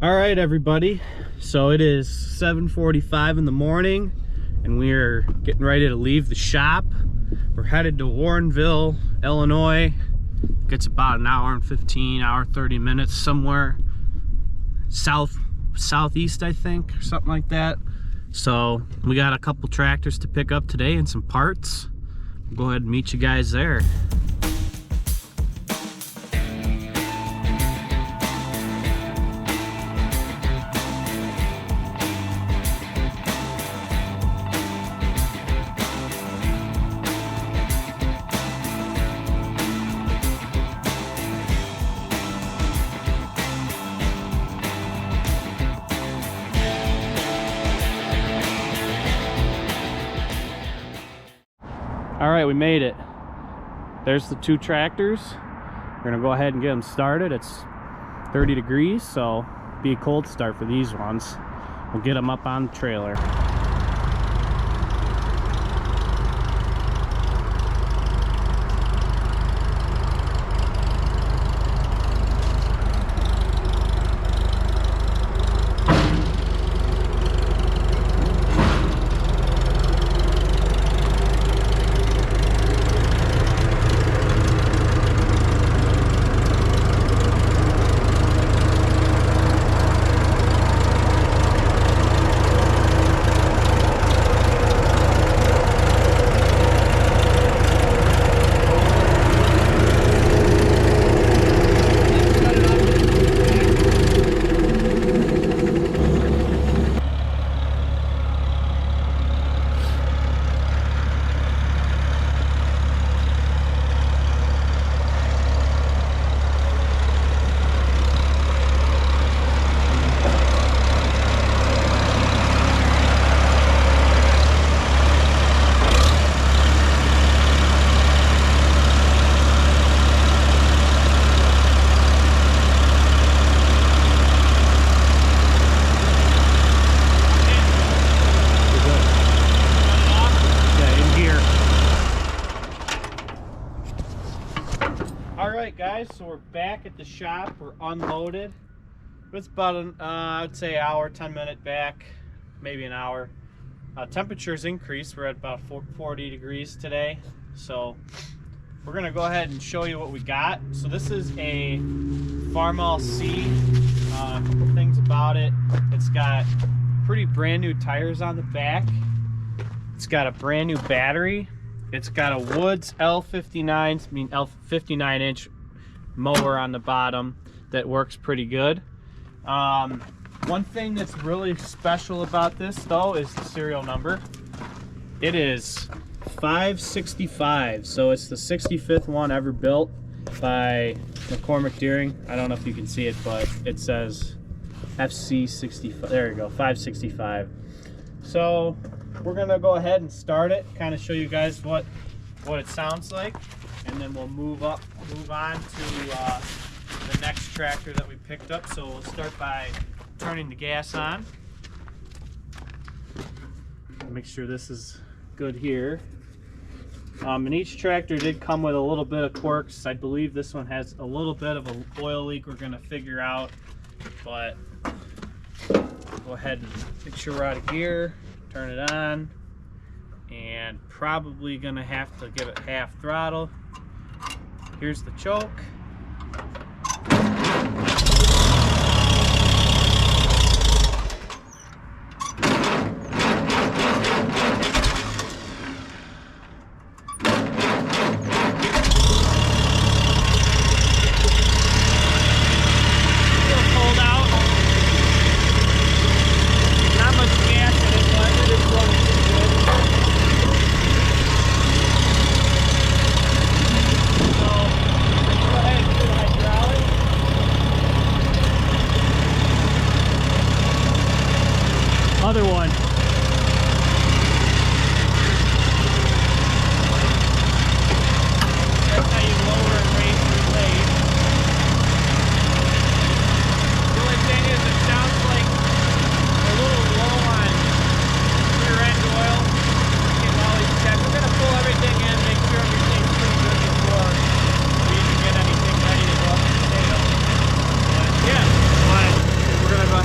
All right, everybody. So it is 7:45 in the morning, and we are getting ready to leave the shop. We're headed to Warrenville, Illinois. It's about an hour and 15, hour 30 minutes, somewhere southeast, I think, or something like that. So we got a couple tractors to pick up today and some parts. We'll go ahead and meet you guys there. All right, we made it. There's the two tractors. We're gonna go ahead and get them started. It's 30 degrees, so be a cold start for these ones. We'll get them up on the trailer. Alright guys, so we're back at the shop. We're unloaded. It's about an I'd say hour, 10-minute back, maybe an hour. Temperatures increased. We're at about 40 degrees today, so we're gonna go ahead and show you what we got. So this is a Farmall C. A couple things about it: it's got pretty brand new tires on the back, it's got a brand new battery, it's got a Woods L59 inch mower on the bottom that works pretty good. One thing that's really special about this though is the serial number. It is 565, so it's the 65th one ever built by McCormick Deering. I don't know if you can see it, but it says FC65. There you go, 565. So we're gonna go ahead and start it, kind of show you guys what it sounds like, and then we'll move on to the next tractor that we picked up. So we'll start by turning the gas on. Make sure this is good here. And each tractor did come with a little bit of quirks. I believe this one has a little bit of an oil leak we're gonna figure out, but go ahead and make sure we're out of gear, turn it on, and probably gonna have to give it half throttle. Here's the choke. Other one. That's how you lower and raise your blade. The only thing is it sounds like a little low on rear end oil. You can always check. We're going to pull everything in, make sure everything's pretty good before we even get anything ready to go up the tail. But yeah, we're going to go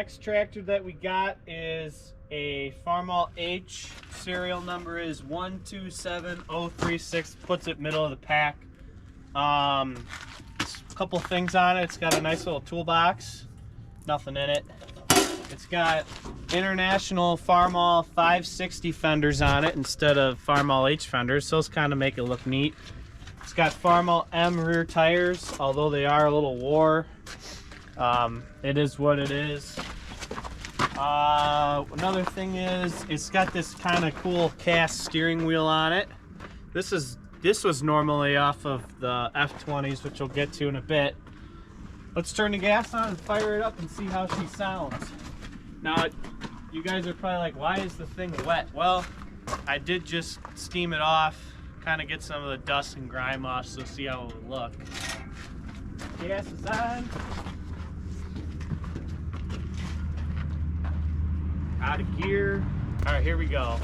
next tractor that we got is a Farmall H. Serial number is 127036. Puts it middle of the pack. A couple things on it. It's got a nice little toolbox. Nothing in it. It's got international Farmall 560 fenders on it instead of Farmall H fenders, so those kind of make it look neat. It's got Farmall M rear tires, although they are a little wore. It is what it is. Another thing is it's got this kind of cool cast steering wheel on it. This was normally off of the F20s, which we'll get to in a bit. Let's turn the gas on and fire it up and see how she sounds. Now, you guys are probably like, why is the thing wet? Well, I did just steam it off, kind of get some of the dust and grime off, so see how it will look. Gas is on. Out of gear. All right, here we go.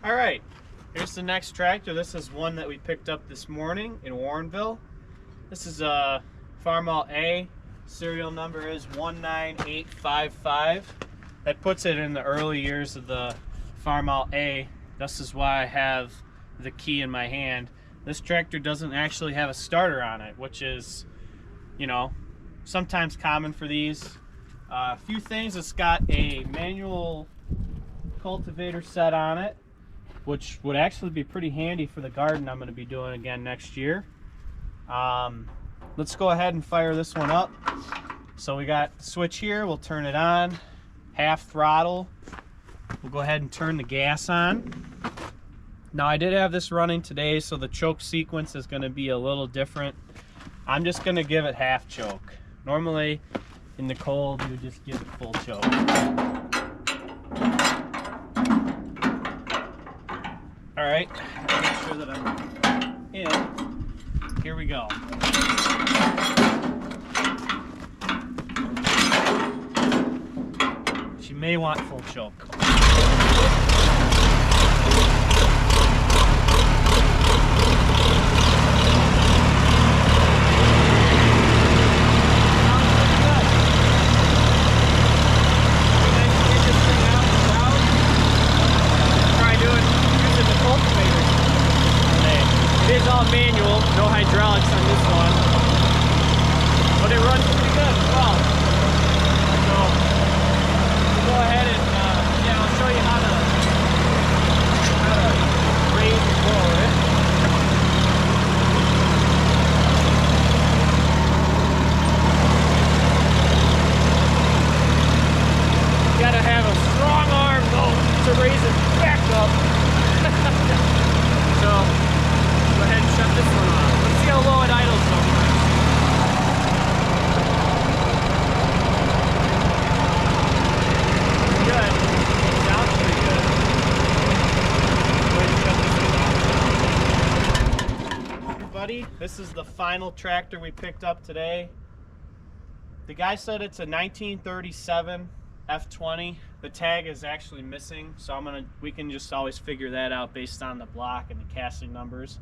Alright, here's the next tractor. This is one that we picked up this morning in Warrenville. This is a Farmall A. Serial number is 19855. That puts it in the early years of the Farmall A. This is why I have the key in my hand. This tractor doesn't actually have a starter on it, which is, you know, sometimes common for these. A few things, it's got a manual cultivator set on it, which would actually be pretty handy for the garden I'm going to be doing again next year. Let's go ahead and fire this one up. So we got the switch here, we'll turn it on, half throttle. We'll go ahead and turn the gas on. Now I did have this running today, so the choke sequence is going to be a little different. I'm just going to give it half choke. Normally in the cold you just give it full choke. Alright, make sure that I'm in. Here we go. She may want full choke. It is all manual, no hydraulics on this one, but it runs pretty good as well. So we'll go ahead and yeah, I'll show you how to raise and lower it. You gotta have a strong arm though to raise it back up. So go ahead and shut this one off. Let's see how low it idles sometimes. Good. Sounds pretty good. Go ahead and shut this one off. Everybody, this is the final tractor we picked up today. The guy said it's a 1937 F20. The tag is actually missing, so we can just always figure that out based on the block and the casting numbers.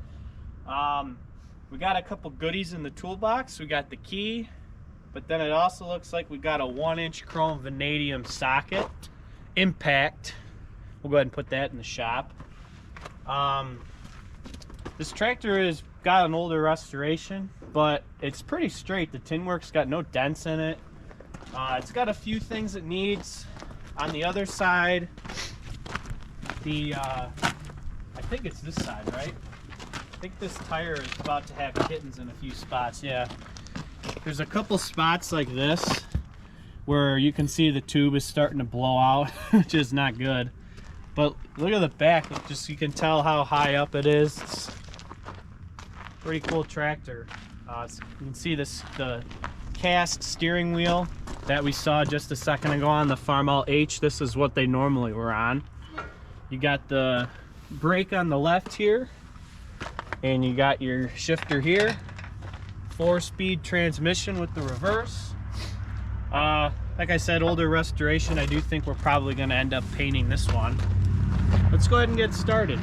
We got a couple goodies in the toolbox. We got the key, but then it also looks like we got a 1-inch chrome vanadium socket impact. We'll go ahead and put that in the shop. This tractor is got an older restoration, but it's pretty straight. The tin work's got no dents in it. It's got a few things it needs. On the other side, I think it's this side, right? I think this tire is about to have kittens in a few spots. Yeah, there's a couple spots like this where you can see the tube is starting to blow out, which is not good. But look at the back, just you can tell how high up it is. It's a pretty cool tractor. You can see the cast steering wheel that we saw just a second ago on the Farmall H. This is what they normally were on. You got the brake on the left here, and you got your shifter here. 4-speed transmission with the reverse. Like I said, older restoration. I do think we're probably going to end up painting this one. Let's go ahead and get started.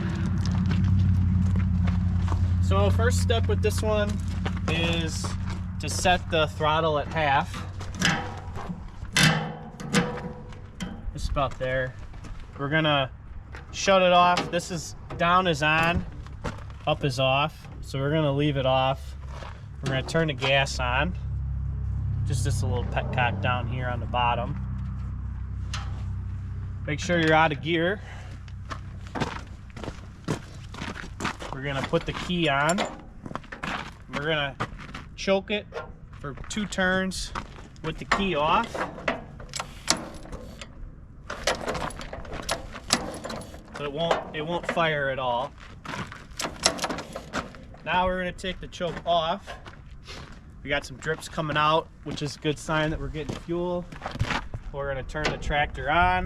So first step with this one is to set the throttle at half. Just about there. We're gonna shut it off. This is down is on, up is off. So we're gonna leave it off. We're gonna turn the gas on. Just this little petcock down here on the bottom. Make sure you're out of gear. We're gonna put the key on. We're gonna choke it for 2 turns with the key off. So it won't fire at all. Now we're gonna take the choke off. We got some drips coming out, which is a good sign that we're getting fuel. We're gonna turn the tractor on.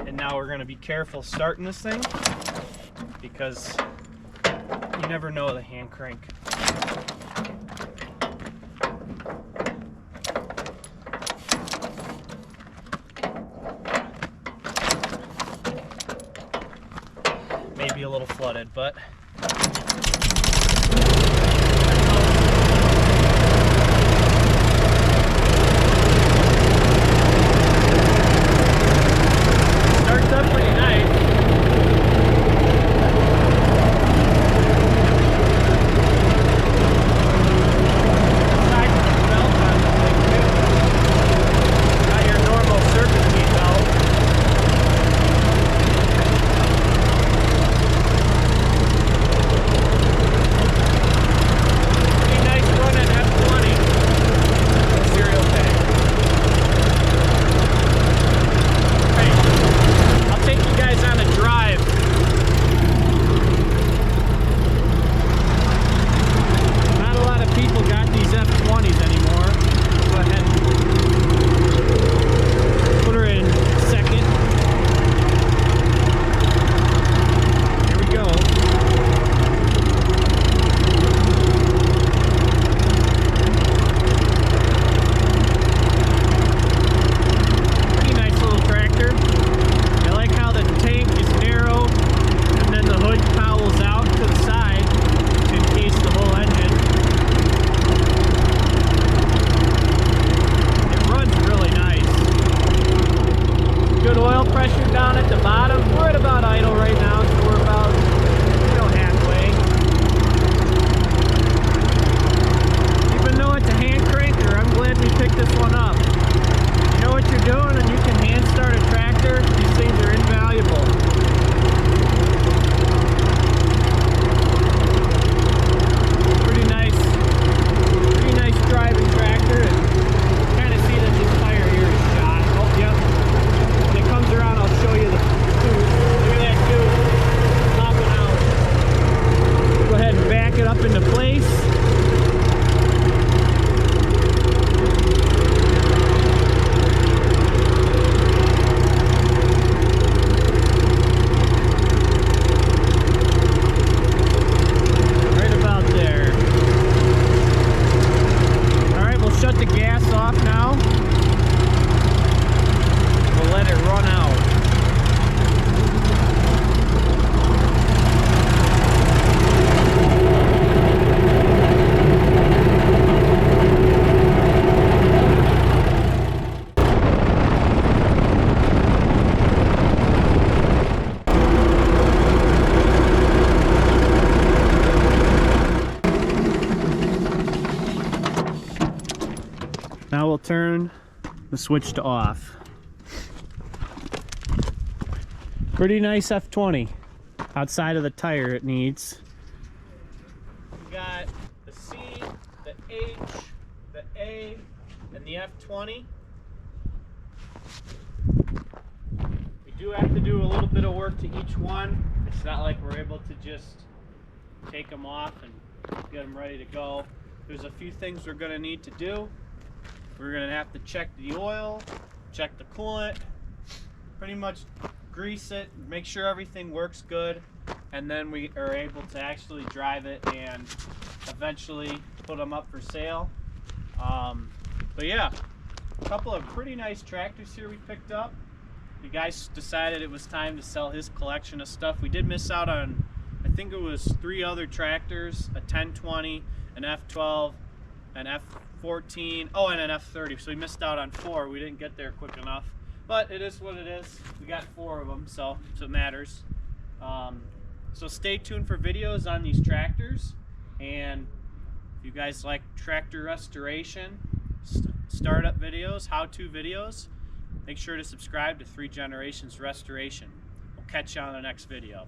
And now we're gonna be careful starting this thing, because you never know the hand crank. Maybe a little flooded, but starts up pretty nice. Now we'll turn the switch to off. Pretty nice F20. Outside of the tire it needs. We got the C, the H, the A, and the F20. We do have to do a little bit of work to each one. It's not like we're able to just take them off and get them ready to go. There's a few things we're going to need to do. We're going to have to check the oil, check the coolant, pretty much grease it, make sure everything works good, and then we are able to actually drive it and eventually put them up for sale. But yeah, a couple of pretty nice tractors here we picked up. The guy decided it was time to sell his collection of stuff. We did miss out on, I think it was 3 other tractors, a 1020, an F12, an F14, oh, and an F30. So we missed out on 4. We didn't get there quick enough. But it is what it is. We got 4 of them, so it matters. So stay tuned for videos on these tractors. And if you guys like tractor restoration, startup videos, how-to videos, make sure to subscribe to 3 Generations Restoration. We'll catch you on the next video.